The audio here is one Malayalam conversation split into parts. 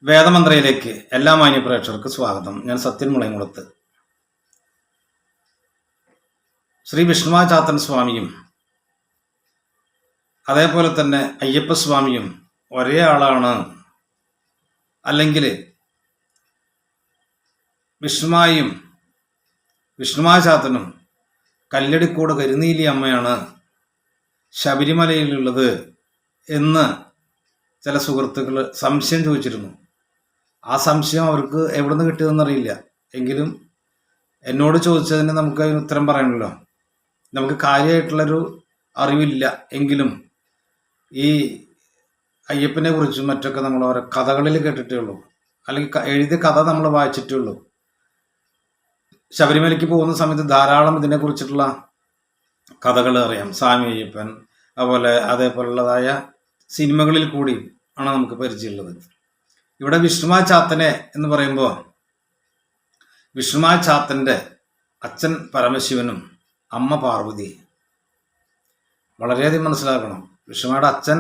വേദമന്ത്രയിലേക്ക് എല്ലാ മാന്യ പ്രേക്ഷകർക്ക് സ്വാഗതം. ഞാൻ സത്യൻ മുളയങ്കുളത്ത്. ശ്രീ വിഷ്ണുവാചാത്തൻ സ്വാമിയും അതേപോലെ തന്നെ അയ്യപ്പസ്വാമിയും ഒരേ ആളാണ്, അല്ലെങ്കിൽ വിഷ്ണുമായും വിഷ്ണുവാചാത്തനും കല്ലടിക്കോട് കരുനീലി അമ്മയാണ് ശബരിമലയിലുള്ളത് എന്ന് ചില സുഹൃത്തുക്കൾ സംശയം ചോദിച്ചിരുന്നു. ആ സംശയം അവർക്ക് എവിടെ നിന്ന് കിട്ടിയതെന്നറിയില്ല. എങ്കിലും എന്നോട് ചോദിച്ചതിന് നമുക്ക് അതിന് ഉത്തരം പറയണമല്ലോ. നമുക്ക് കാര്യമായിട്ടുള്ളൊരു അറിവില്ല എങ്കിലും ഈ അയ്യപ്പനെ കുറിച്ചും മറ്റൊക്കെ നമ്മൾ ഓരോ കഥകളിൽ കേട്ടിട്ടേ ഉള്ളൂ, അല്ലെങ്കിൽ എഴുതിയ കഥ നമ്മൾ വായിച്ചിട്ടേ ഉള്ളൂ. ശബരിമലയ്ക്ക് പോകുന്ന സമയത്ത് ധാരാളം ഇതിനെക്കുറിച്ചിട്ടുള്ള കഥകൾ അറിയാം. സ്വാമി അയ്യപ്പൻ, അതുപോലെ അതേപോലുള്ളതായ സിനിമകളിൽ കൂടി ആണ് നമുക്ക് പരിചയമുള്ളത്. ഇവിടെ വിഷ്ണുവാചാത്തനെ എന്ന് പറയുമ്പോൾ വിഷ്ണുവാചാത്തൻ്റെ അച്ഛൻ പരമശിവനും അമ്മ പാർവതി. വളരെയധികം മനസ്സിലാക്കണം. വിഷ്ണുമായുടെ അച്ഛൻ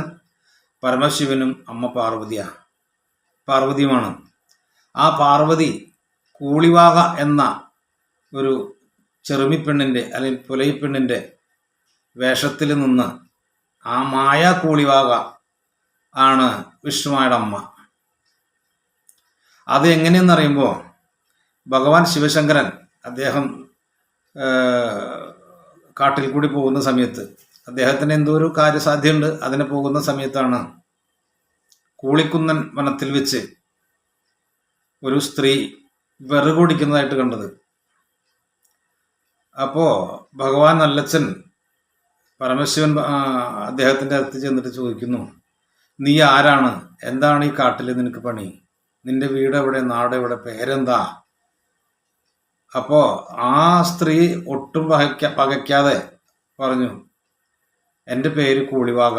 പരമശിവനും അമ്മ പാർവതിയുമാണ്. ആ പാർവതി കൂളിവാക എന്ന ഒരു ചെറുമിപ്പെണ്ണിൻ്റെ അല്ലെങ്കിൽ പുലയിപ്പെണ്ണിൻ്റെ വേഷത്തിൽ നിന്ന് ആ മായ കൂളിവാക ആണ് വിഷ്ണുമായുടെ അമ്മ. അത് എങ്ങനെയെന്നറിയുമ്പോൾ ഭഗവാൻ ശിവശങ്കരൻ അദ്ദേഹം കാട്ടിൽ കൂടി പോകുന്ന സമയത്ത് അദ്ദേഹത്തിന് എന്തോ ഒരു കാര്യസാധ്യതയുണ്ട്. അതിന് പോകുന്ന സമയത്താണ് കൂളിക്കുന്നൻ വനത്തിൽ വെച്ച് ഒരു സ്ത്രീ വിറകൊടിക്കുന്നതായിട്ട് കണ്ടത്. അപ്പോൾ ഭഗവാൻ നല്ലച്ഛൻ പരമശിവൻ അദ്ദേഹത്തിൻ്റെ അടുത്ത് ചെന്നിട്ട് ചോദിക്കുന്നു, നീ ആരാണ്? എന്താണ് ഈ കാട്ടിൽ നിനക്ക് പണി? നിന്റെ വീട് എവിടെ? നാട് എവിടെ? പേരെന്താ? അപ്പോൾ ആ സ്ത്രീ ഒട്ടും പകയ്ക്കാതെ പറഞ്ഞു, എൻ്റെ പേര് കൂളിവാക.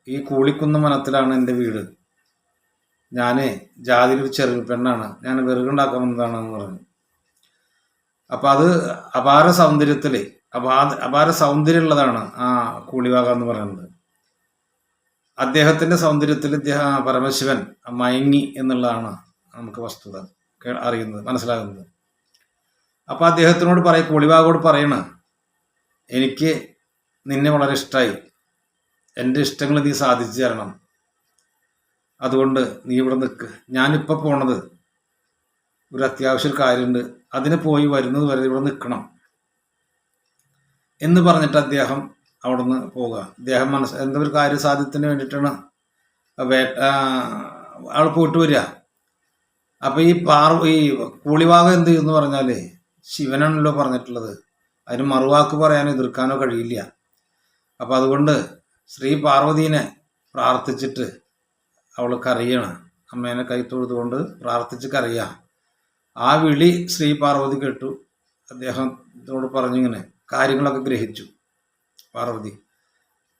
ഈ കൂളിക്കുന്ന വനത്തിലാണ് എൻ്റെ വീട്. ഞാൻ ജാതിയിലൊരു ചെറിയ പെണ്ണാണ്. ഞാൻ വിറകുണ്ടാക്കാൻ വന്നതാണെന്ന് പറഞ്ഞു. അപ്പം അത് അപാര സൗന്ദര്യമുള്ളതാണ് ആ കൂളിവാക എന്ന് പറയുന്നത്. അദ്ദേഹത്തിൻ്റെ സൗന്ദര്യത്തിൽ പരമശിവൻ മയങ്ങി എന്നുള്ളതാണ് നമുക്ക് വസ്തുത മനസ്സിലാകുന്നത്. അപ്പോൾ അദ്ദേഹത്തിനോട് കൂളിവാകോട് പറയണ, എനിക്ക് നിന്നെ വളരെ ഇഷ്ടമായി, എൻ്റെ ഇഷ്ടങ്ങൾ നീ സാധിച്ചു തരണം. അതുകൊണ്ട് നീ ഇവിടെ നിൽക്ക്. ഞാനിപ്പോൾ പോണത് ഒരു അത്യാവശ്യ കാര്യമുണ്ട്, അതിന് പോയി വരുന്നത് വരെ ഇവിടെ നിൽക്കണം എന്ന് പറഞ്ഞിട്ട് അദ്ദേഹം അവിടെ നിന്ന് പോവുക. അദ്ദേഹം എന്താ ഒരു കാര്യസാധ്യത്തിന് വേണ്ടിയിട്ടാണ് ആൾ പോയിട്ട് വരിക. അപ്പം ഈ കൂളിവാക എന്ത് എന്ന് പറഞ്ഞാൽ ശിവനാണല്ലോ പറഞ്ഞിട്ടുള്ളത്. അതിന് മറുവാക്ക് പറയാനോ എതിർക്കാനോ കഴിയില്ല. അപ്പം അതുകൊണ്ട് ശ്രീ പാർവതീനെ പ്രാർത്ഥിച്ചിട്ട് അവൾ കരയണം. അമ്മേനെ കൈത്തൊഴുതുകൊണ്ട് പ്രാർത്ഥിച്ച് കരയുക. ആ വിളി ശ്രീ പാർവതി കേട്ടു. അദ്ദേഹത്തോട് പറഞ്ഞിങ്ങനെ കാര്യങ്ങളൊക്കെ ഗ്രഹിച്ചു പാർവതി.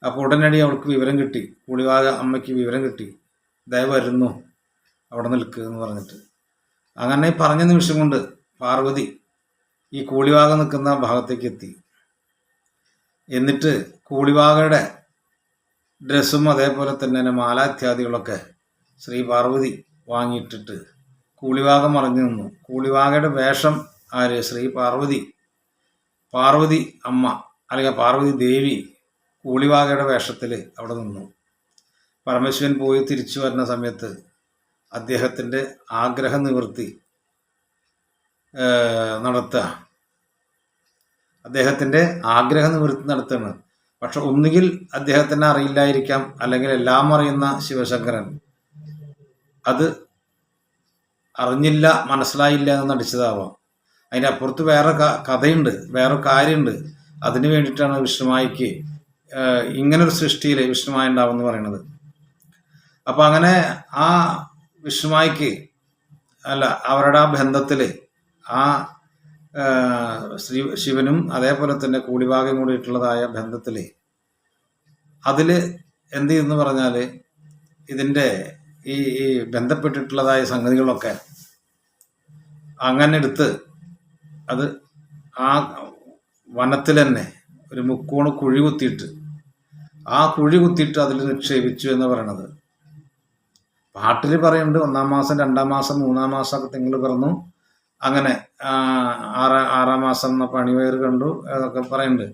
അപ്പോൾ ഉടനടി അവൾക്ക് വിവരം കിട്ടി, കൂളിവാക അമ്മയ്ക്ക് വിവരം കിട്ടി, ദയ വരുന്നു, അവിടെ നിൽക്കുക എന്ന് പറഞ്ഞിട്ട്. അങ്ങനെ പറഞ്ഞ നിമിഷം കൊണ്ട് പാർവതി ഈ കൂളിവാക നിൽക്കുന്ന ഭാഗത്തേക്ക് എത്തി. എന്നിട്ട് കൂളിവാകയുടെ ഡ്രസ്സും അതേപോലെ തന്നെ മാല ഇത്യാദികളൊക്കെ ശ്രീ പാർവതി വാങ്ങിയിട്ടിട്ട് കൂളിവാക മറിഞ്ഞു നിന്നു. കൂളിവാകയുടെ വേഷം ആര്? ശ്രീ പാർവതി അമ്മ അല്ലെങ്കിൽ പാർവതി ദേവി കൂളിവാകയുടെ വേഷത്തിൽ അവിടെ നിന്നു. പരമശിവൻ പോയി തിരിച്ചു വരുന്ന സമയത്ത് അദ്ദേഹത്തിൻ്റെ ആഗ്രഹ നിവൃത്തി നടത്തുകയാണ്. പക്ഷെ ഒന്നുകിൽ അദ്ദേഹത്തിന് അറിയില്ലായിരിക്കാം, അല്ലെങ്കിൽ എല്ലാം അറിയുന്ന ശിവശങ്കരൻ അത് അറിഞ്ഞില്ല, മനസ്സിലായില്ല എന്ന് നടിച്ചതാവാം. അതിൻ്റെ അപ്പുറത്ത് വേറെ കഥയുണ്ട്, വേറെ കാര്യമുണ്ട്. അതിനു വേണ്ടിയിട്ടാണ് വിഷ്ണുമായിക്ക് ഇങ്ങനൊരു സൃഷ്ടിയിൽ വിഷ്ണുമായി ഉണ്ടാവും എന്ന് പറയുന്നത്. അപ്പം അങ്ങനെ ആ വിഷ്ണുമായിക്ക് അവരുടെ ആ ബന്ധത്തിൽ ആ ശിവനും അതേപോലെ തന്നെ കൂളിവാകയും കൂടിയിട്ടുള്ളതായ ബന്ധത്തിൽ അതിൽ എന്ത് ചെയ്യുന്നു പറഞ്ഞാൽ ഇതിൻ്റെ ഈ ബന്ധപ്പെട്ടിട്ടുള്ളതായ സംഗതികളൊക്കെ അങ്ങനെ എടുത്ത് അത് ആ വനത്തിൽ തന്നെ ഒരു മുക്കോണ് കുഴി കുത്തിയിട്ട് അതിൽ നിക്ഷേപിച്ചു എന്ന് പറയണത്. പാട്ടിൽ പറയുന്നുണ്ട് 1-ാം മാസം 2-ാം മാസം 3-ാം മാസമൊക്കെ തിങ്കൾ പിറന്നു, അങ്ങനെ ആറാം മാസം എന്ന പണിവേർ കണ്ടു അതൊക്കെ പറയുന്നുണ്ട്.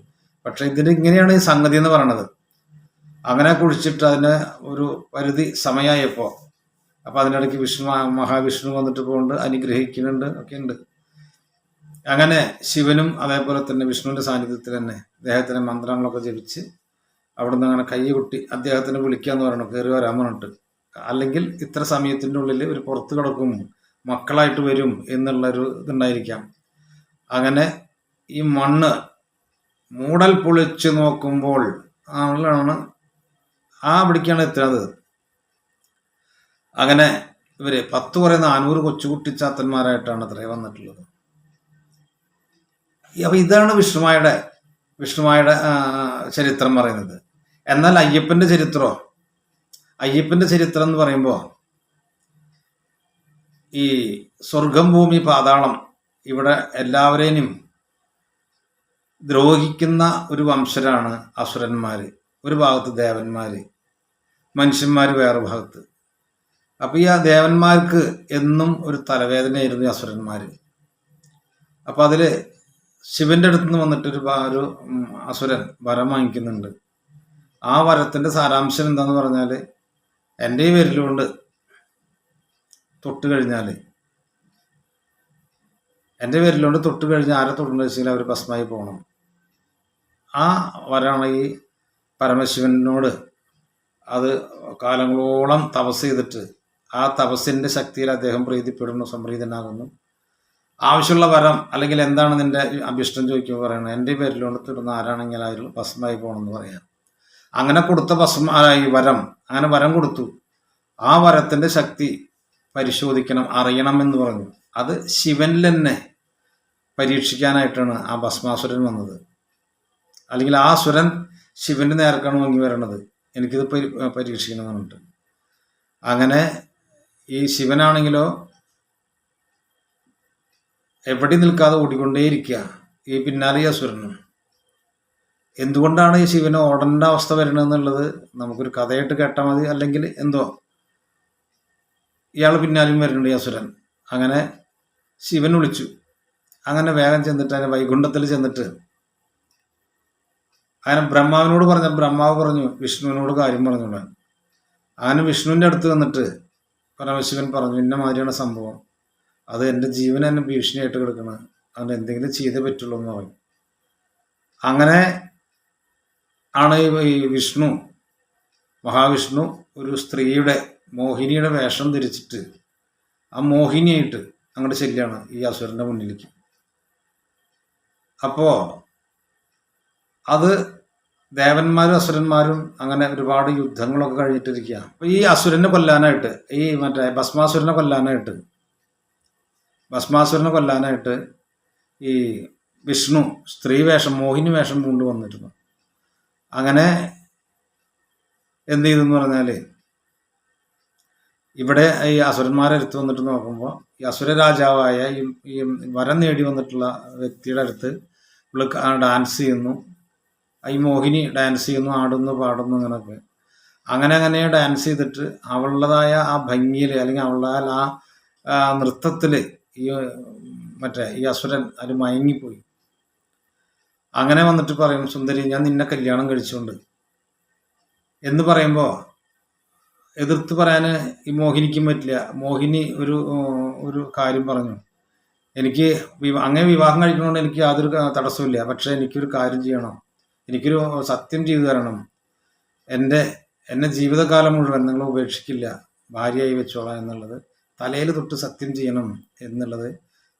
പക്ഷെ ഇതിന് ഇങ്ങനെയാണ് ഈ സംഗതി എന്ന് പറയണത്. അങ്ങനെ കുഴിച്ചിട്ട് അതിന് ഒരു പരിധി സമയമായപ്പോൾ അപ്പം അതിനിടയ്ക്ക് മഹാവിഷ്ണു വന്നിട്ട് പോകുന്നുണ്ട്, അനുഗ്രഹിക്കുന്നുണ്ട്, ഒക്കെ ഉണ്ട്. അങ്ങനെ ശിവനും അതേപോലെ തന്നെ വിഷ്ണുവിൻ്റെ സാന്നിധ്യത്തിൽ തന്നെ അദ്ദേഹത്തിന് മന്ത്രങ്ങളൊക്കെ ജപിച്ച് അവിടുന്ന് അങ്ങനെ കൈ കൊട്ടി അദ്ദേഹത്തിന് വിളിക്കുക എന്ന് പറയണം, കയറി വരാൻ പറഞ്ഞിട്ട്. അല്ലെങ്കിൽ ഇത്ര സമയത്തിൻ്റെ ഉള്ളിൽ ഒരു പുറത്ത് കിടക്കും, മക്കളായിട്ട് വരും എന്നുള്ളൊരു ഇതുണ്ടായിരിക്കാം. അങ്ങനെ ഈ മണ്ണ് മൂടൽ പൊളിച്ച് നോക്കുമ്പോൾ ആണ് അവിടേക്കാണ് എത്തുന്നത്. അങ്ങനെ ഇവര് 10 കുറെ 400 കൊച്ചുകുട്ടിച്ചാത്തന്മാരായിട്ടാണ് അത്രേ വന്നിട്ടുള്ളത്. അപ്പൊ ഇതാണ് വിഷ്ണുമായുടെ ചരിത്രം പറയുന്നത്. എന്നാൽ അയ്യപ്പന്റെ ചരിത്രം എന്ന് പറയുമ്പോൾ ഈ സ്വർഗം ഭൂമി പാതാളം ഇവിടെ എല്ലാവരെയും ദ്രോഹിക്കുന്ന ഒരു വംശരാണ് അസുരന്മാര്. ഒരു ഭാഗത്ത് ദേവന്മാര്, മനുഷ്യന്മാര് വേറെ ഭാഗത്ത്. അപ്പൊ ഈ ദേവന്മാർക്ക് എന്നും ഒരു തലവേദനയായിരുന്നു ഈ അസുരന്മാര്. അപ്പൊ അതില് ശിവന്റെ അടുത്ത് നിന്ന് വന്നിട്ട് ഒരു അസുരൻ വരം വാങ്ങിക്കുന്നുണ്ട്. ആ വരത്തിന്റെ സാരാംശം എന്താന്ന് പറഞ്ഞാല്, എൻ്റെ ഈ വിരലുകൊണ്ട് തൊട്ട് കഴിഞ്ഞാൽ ആരെ തൊട്ടെന്ന് വെച്ചാൽ അവർ ഭസ്മായി പോകണം. ആ വരാണ് ഈ പരമശിവനോട് അത് കാലങ്ങളോളം തപസ് ചെയ്തിട്ട് ആ തപസ്സിന്റെ ശക്തിയിൽ അദ്ദേഹം പ്രീതിപ്പെടുന്നു, സംപ്രീതനാകുന്നു. ആവശ്യമുള്ള വരം അല്ലെങ്കിൽ എന്താണ് നിന്റെ അഭിഷ്ടം ചോദിക്കുമ്പോൾ പറയണം, എൻ്റെ പേരിലോണ്ട് തൊടുന്ന ആരാണെങ്കിൽ ആരും ഭസ്മായി പോകണമെന്ന് പറയാം. അങ്ങനെ കൊടുത്ത വരം, അങ്ങനെ വരം കൊടുത്തു. ആ വരത്തിന്റെ ശക്തി പരിശോധിക്കണം, അറിയണം എന്ന് പറഞ്ഞു. അത് ശിവനിൽ തന്നെ പരീക്ഷിക്കാനായിട്ടാണ് ആ ഭസ്മാസുരൻ വന്നത്. അല്ലെങ്കിൽ ആ സുരൻ ശിവന്റെ നേർക്കാണ് വാങ്ങി വരണത്, എനിക്കിത് പരീക്ഷിക്കണം എന്ന് പറഞ്ഞിട്ട്. അങ്ങനെ ഈ ശിവനാണെങ്കിലോ എവിടെ നിൽക്കാതെ ഓടിക്കൊണ്ടേയിരിക്കുക ഈ പിന്നാലെ അസുരനും. എന്തുകൊണ്ടാണ് ഈ ശിവന് ഓടേണ്ട അവസ്ഥ വരണമെന്നുള്ളത് നമുക്കൊരു കഥയായിട്ട് കേട്ടാൽ മതി. അല്ലെങ്കിൽ എന്തോ ഇയാൾ പിന്നാലും വരുന്നുണ്ട് ഈ അസുരൻ. അങ്ങനെ ശിവൻ വിളിച്ചു. അങ്ങനെ വേഗം ചെന്നിട്ട് അതിന് വൈകുണ്ഠത്തിൽ ചെന്നിട്ട് അങ്ങനെ ബ്രഹ്മാവിനോട് ബ്രഹ്മാവ് പറഞ്ഞു വിഷ്ണുവിനോട് കാര്യം പറഞ്ഞോളാൻ. അങ്ങനെ വിഷ്ണുവിൻ്റെ അടുത്ത് വന്നിട്ട് പരമശിവൻ പറഞ്ഞു, ഇന്ന മാതിരിയാണ് സംഭവം, അത് എൻ്റെ ജീവൻ എന്നെ ഭീഷണിയായിട്ട് കിടക്കണം, അതുകൊണ്ട് എന്തെങ്കിലും ചെയ്തേ പറ്റുള്ളൂ എന്ന് പറഞ്ഞു. അങ്ങനെ ആണ് ഈ മഹാവിഷ്ണു ഒരു സ്ത്രീയുടെ മോഹിനിയുടെ വേഷം ധരിച്ചിട്ട് ആ മോഹിനിയായിട്ട് അങ്ങോട്ട് ചെല്ലാണ് ഈ അസുരന്റെ മുന്നിലേക്ക്. അപ്പോ അത് ദേവന്മാരും അസുരന്മാരും അങ്ങനെ ഒരുപാട് യുദ്ധങ്ങളൊക്കെ കഴിഞ്ഞിട്ടിരിക്കുക. അപ്പൊ ഈ അസുരനെ കൊല്ലാനായിട്ട്, ഈ ഭസ്മാസുരനെ കൊല്ലാനായിട്ട് ഈ വിഷ്ണു സ്ത്രീ വേഷം, മോഹിനി വേഷം കൊണ്ടുവന്നിരുന്നു. അങ്ങനെ എന്ത് ചെയ്തെന്ന് പറഞ്ഞാല്, ഇവിടെ ഈ അസുരന്മാരെ അടുത്ത് വന്നിട്ട് നോക്കുമ്പോൾ ഈ അസുര രാജാവായ ഈ വരം നേടി വന്നിട്ടുള്ള വ്യക്തിയുടെ അടുത്ത് ഡാൻസ് ചെയ്യുന്നു. ഈ മോഹിനി ഡാൻസ് ചെയ്യുന്നു, ആടുന്നു, പാടുന്നു, അങ്ങനെയൊക്കെ. അങ്ങനെ ഡാൻസ് ചെയ്തിട്ട് അവളുടേതായ ആ ഭംഗിയിൽ അല്ലെങ്കിൽ അവളുടെ ആ നൃത്തത്തിൽ ഈ അസുരൻ അത് മയങ്ങിപ്പോയി. അങ്ങനെ വന്നിട്ട് പറയും, സുന്ദരി ഞാൻ നിന്നെ കല്യാണം കഴിച്ചുകൊണ്ട് എന്ന് പറയുമ്പോൾ എതിർത്ത് പറയാൻ ഈ മോഹിനിക്കും പറ്റില്ല. മോഹിനി ഒരു കാര്യം പറഞ്ഞു, എനിക്ക് അങ്ങനെ വിവാഹം കഴിക്കണോണ്ട് എനിക്ക് യാതൊരു തടസ്സമില്ല, പക്ഷെ എനിക്കൊരു കാര്യം ചെയ്യണം, എനിക്കൊരു സത്യം ചെയ്തു തരണം, എന്നെ ജീവിതകാലം മുഴുവൻ നിങ്ങൾ ഉപേക്ഷിക്കില്ല, ഭാര്യയായി വെച്ചോളാം എന്നുള്ളത് തലയിൽ തൊട്ട് സത്യം ചെയ്യണം എന്നുള്ളത്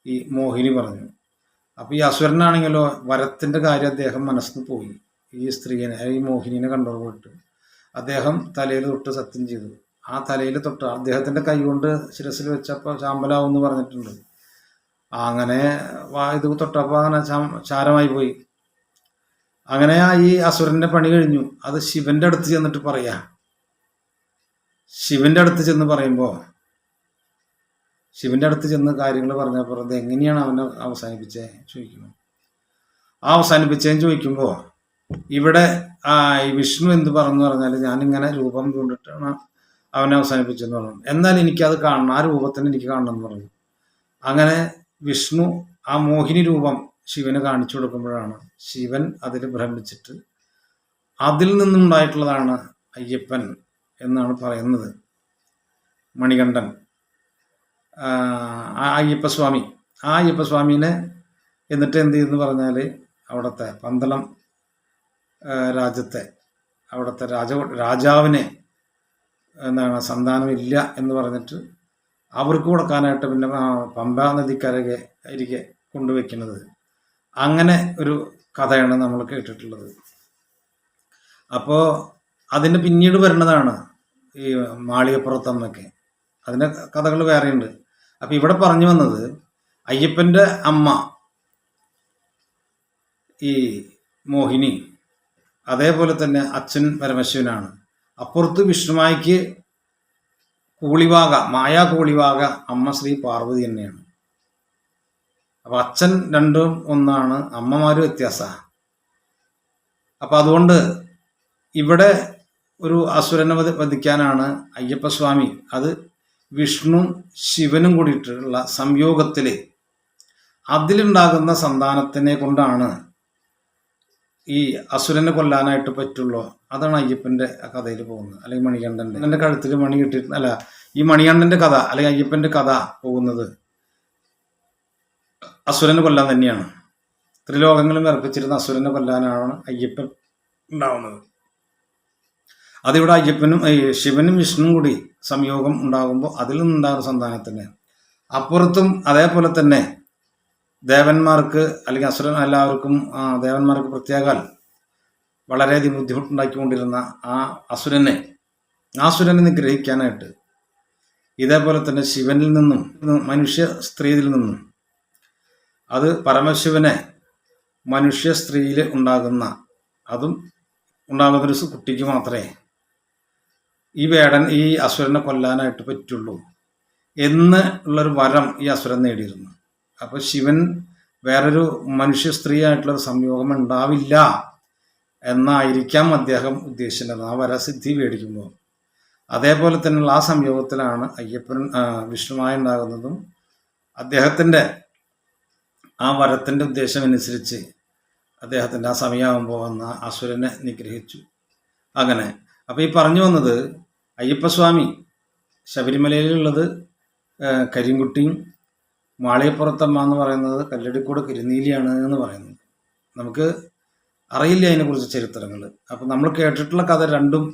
ഈ മോഹിനി പറഞ്ഞു. അപ്പൊ ഈ അസുരനാണെങ്കിലോ വരത്തിന്റെ കാര്യം അദ്ദേഹം മനസ്സിന് പോയി. ഈ സ്ത്രീനെ, ഈ മോഹിനിനെ കണ്ടുപോയിട്ട് അദ്ദേഹം തലയിൽ തൊട്ട് സത്യം ചെയ്തു. ആ തലയിൽ തൊട്ട് അദ്ദേഹത്തിന്റെ കൈ കൊണ്ട് ശിരസിൽ വെച്ചപ്പോൾ ചാമ്പലാവും എന്ന് പറഞ്ഞിട്ടുണ്ട്. അങ്ങനെ ഇത് തൊട്ടപ്പോൾ അങ്ങനെ ചാരമായി പോയി. അങ്ങനെ ഈ അസുരന്റെ പണി കഴിഞ്ഞു. അത് ശിവന്റെ അടുത്ത് ചെന്നിട്ട് പറയാ. ശിവന്റെ അടുത്ത് ചെന്ന് പറയുമ്പോൾ ശിവന്റെ അടുത്ത് ചെന്ന് കാര്യങ്ങൾ പറഞ്ഞപ്പോൾ അത് എങ്ങനെയാണ് അവനെ അവസാനിപ്പിച്ചേ ചോദിക്കുന്നു. അവസാനിപ്പിച്ചതെന്ന് ചോദിക്കുമ്പോൾ ഇവിടെ ഈ വിഷ്ണു എന്ത് പറഞ്ഞു പറഞ്ഞാൽ, ഞാനിങ്ങനെ രൂപം കൊണ്ടിട്ടാണ് അവനെ അവസാനിപ്പിച്ചെന്ന് പറഞ്ഞു. എന്നാൽ എനിക്കത് കാണണം, ആ രൂപത്തിന് എനിക്ക് കാണണം എന്ന് പറഞ്ഞു. അങ്ങനെ വിഷ്ണു ആ മോഹിനി രൂപം ശിവന് കാണിച്ചു കൊടുക്കുമ്പോഴാണ് ശിവൻ അതിൽ ഭ്രമിച്ചിട്ട് അതിൽ നിന്നുണ്ടായിട്ടുള്ളതാണ് അയ്യപ്പൻ എന്നാണ് പറയുന്നത് മണികണ്ഠൻ, ആ അയ്യപ്പസ്വാമി. ആ അയ്യപ്പസ്വാമീനെ എന്നിട്ട് എന്ത് ചെയ്തെന്ന് പറഞ്ഞാൽ അവിടുത്തെ പന്തളം രാജ്യത്തെ അവിടുത്തെ രാജാവിനെ എന്താണ് സന്താനമില്ല എന്ന് പറഞ്ഞിട്ട് അവർക്ക് കൊടുക്കാനായിട്ട് പിന്നെ പമ്പാ നദിക്കരകെ കൊണ്ടുവയ്ക്കുന്നത്. അങ്ങനെ ഒരു കഥയാണ് നമ്മൾ കേട്ടിട്ടുള്ളത്. അപ്പോൾ അതിന് പിന്നീട് വരുന്നതാണ് ഈ മാളികപ്പുറത്തമ്മയ്ക്ക്. അതിൻ്റെ കഥകൾ വേറെയുണ്ട്. അപ്പം ഇവിടെ പറഞ്ഞു വന്നത് അയ്യപ്പൻ്റെ അമ്മ ഈ മോഹിനി, അതേപോലെ തന്നെ അച്ഛൻ പരമശിവനാണ്. അപ്പുറത്ത് വിഷ്ണുമായിക്ക് കൂളിവാക, മായാ കൂളിവാക അമ്മ ശ്രീ പാർവതി തന്നെയാണ്. അപ്പം അച്ഛൻ രണ്ടും ഒന്നാണ്, അമ്മമാര് വ്യത്യാസമാണ്. അപ്പം അതുകൊണ്ട് ഇവിടെ ഒരു അസുരനെ വധിക്കാനാണ് അയ്യപ്പസ്വാമി, അത് വിഷ്ണു ശിവനും കൂടിയിട്ടുള്ള സംയോഗത്തിൽ അതിലുണ്ടാകുന്ന സന്താനത്തിനെ കൊണ്ടാണ് ഈ അസുരനെ കൊല്ലാനായിട്ട് പറ്റുള്ളൂ. അതാണ് അയ്യപ്പൻ്റെ കഥയിൽ പോകുന്നത്. അല്ലെങ്കിൽ മണികണ്ഠൻ്റെ കഴുത്തിൽ മണി കിട്ടിയിട്ട് അല്ല, ഈ മണികണ്ഠൻ്റെ കഥ അല്ലെങ്കിൽ അയ്യപ്പൻ്റെ കഥ പോകുന്നത് അസുരനെ കൊല്ലാൻ തന്നെയാണ്. ത്രിലോകങ്ങളും അർപ്പിച്ചിരുന്ന അസുരനെ കൊല്ലാനാണ് അയ്യപ്പൻ ഉണ്ടാവുന്നത്. അതിവിടെ അയ്യപ്പനും ശിവനും വിഷ്ണുവും കൂടി സംയോഗം ഉണ്ടാകുമ്പോൾ അതിൽ നിന്നുണ്ടാകുന്ന സന്താനത്തിന് അപ്പുറത്തും അതേപോലെ തന്നെ ദേവന്മാർക്ക് അല്ലെങ്കിൽ അസുരൻ എല്ലാവർക്കും ദേവന്മാർക്ക് പ്രത്യേകാൽ വളരെയധികം ബുദ്ധിമുട്ടുണ്ടാക്കിക്കൊണ്ടിരുന്ന ആ അസുരനെ നിഗ്രഹിക്കാനായിട്ട് ഇതേപോലെ തന്നെ ശിവനിൽ നിന്നും മനുഷ്യ സ്ത്രീയിൽ നിന്നും അത് പരമശിവനെ മനുഷ്യ സ്ത്രീയിൽ ഉണ്ടാകുന്ന അതും ഉണ്ടാകുന്നൊരു കുട്ടിക്ക് മാത്രമേ ഈ അസുരനെ കൊല്ലാനായിട്ട് പറ്റുള്ളൂ എന്ന് ഉള്ളൊരു വരം ഈ അസുരൻ നേടിയിരുന്നു. അപ്പോൾ ശിവൻ വേറൊരു മനുഷ്യ സ്ത്രീ ആയിട്ടുള്ളൊരു സംയോഗം ഉണ്ടാവില്ല എന്നായിരിക്കാം അദ്ദേഹം ഉദ്ദേശിച്ചിരുന്നത് ആ വരസിദ്ധി മേടിക്കുമ്പോൾ. അതേപോലെ തന്നെയുള്ള ആ സംയോഗത്തിലാണ് അയ്യപ്പൻ വിഷ്ണുമായി ഉണ്ടാകുന്നതും അദ്ദേഹത്തിൻ്റെ ആ വരത്തിൻ്റെ ഉദ്ദേശമനുസരിച്ച് അദ്ദേഹത്തിൻ്റെ ആ സമയമാകുമ്പോൾ വന്ന അസുരനെ നിഗ്രഹിച്ചു. അങ്ങനെ അപ്പോൾ ഈ പറഞ്ഞു വന്നത് അയ്യപ്പസ്വാമി ശബരിമലയിലുള്ളത് കരിങ്കുട്ടിയും മാളികപ്പുറത്തമ്മ എന്ന് പറയുന്നത് കല്ലടിക്കോട് കരിനീലിയാണ് എന്ന് പറയുന്നത്. നമുക്ക് അറിയില്ല അതിനെക്കുറിച്ച് ചരിത്രങ്ങൾ. അപ്പം നമ്മൾ കേട്ടിട്ടുള്ള കഥ രണ്ടും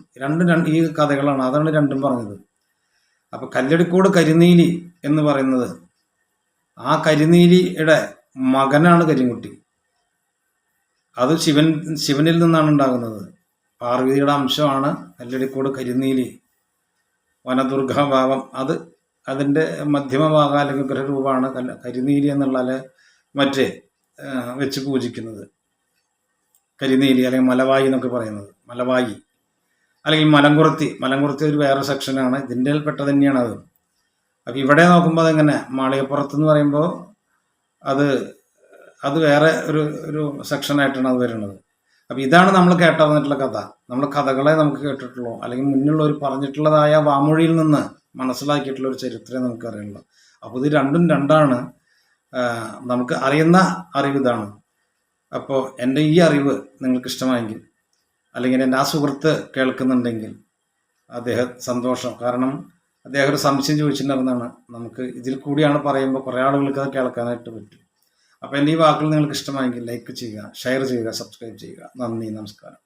ഈ കഥകളാണ്, അതാണ് രണ്ടും പറഞ്ഞത്. അപ്പം കല്ലടിക്കോട് കരിനീലി എന്ന് പറയുന്നത് ആ കരിനീലിയുടെ മകനാണ് കരിങ്കുട്ടി. അത് ശിവനിൽ നിന്നാണ് ഉണ്ടാകുന്നത്. പാർവതിയുടെ അംശമാണ് കല്ലടിക്കോട് കരിനീലി. വനദുർഗാഭാവം അതിൻ്റെ മധ്യമഭാഗം അല്ലെങ്കിൽ ഗ്രഹരൂപമാണ് കരിനീലി എന്നുള്ള മറ്റേ വെച്ച് പൂജിക്കുന്നത്. കരിനീലി അല്ലെങ്കിൽ മലവായി എന്നൊക്കെ പറയുന്നത്, മലവായി അല്ലെങ്കിൽ മലങ്കുറത്തി ഒരു വേറെ സെക്ഷനാണ്, ഇതിൻ്റെ പെട്ട തന്നെയാണ് അത്. അപ്പം ഇവിടെ നോക്കുമ്പോൾ അതെങ്ങനെ മാളികപ്പുറത്ത് എന്ന് പറയുമ്പോൾ അത് വേറെ ഒരു സെക്ഷനായിട്ടാണ് അത് വരുന്നത്. അപ്പം ഇതാണ് നമ്മൾ കേട്ടറിഞ്ഞിട്ടുള്ള കഥ. നമ്മൾ കഥകളെ നമുക്ക് കേട്ടിട്ടുള്ളൂ, അല്ലെങ്കിൽ മുന്നിലുള്ളവർ പറഞ്ഞിട്ടുള്ളതായ വാമൊഴിയിൽ നിന്ന് മനസ്സിലാക്കിയിട്ടുള്ള ഒരു ചരിത്രമേ നമുക്കറിയുള്ളൂ. അപ്പോൾ ഇത് രണ്ടാണ്. നമുക്ക് അറിയുന്ന അറിവ് ഇതാണ്. അപ്പോൾ എൻ്റെ ഈ അറിവ് നിങ്ങൾക്ക് ഇഷ്ടമായെങ്കിൽ അല്ലെങ്കിൽ എൻ്റെ ആ സുഹൃത്ത് കേൾക്കുന്നുണ്ടെങ്കിൽ അദ്ദേഹം സന്തോഷം. കാരണം അദ്ദേഹം ഒരു സംശയം ചോദിച്ചിട്ടുണ്ടായിരുന്നതാണ്. നമുക്ക് ഇതിൽ കൂടിയാണ് പറയുമ്പോൾ കുറേ ആളുകൾക്ക് അത് കേൾക്കാനായിട്ട് പറ്റും. അപ്പോൾ എൻ്റെ ഈ വാക്കുകൾ നിങ്ങൾക്ക് ഇഷ്ടമായെങ്കിൽ ലൈക്ക് ചെയ്യുക, ഷെയർ ചെയ്യുക, സബ്സ്ക്രൈബ് ചെയ്യുക. നന്ദി, നമസ്കാരം.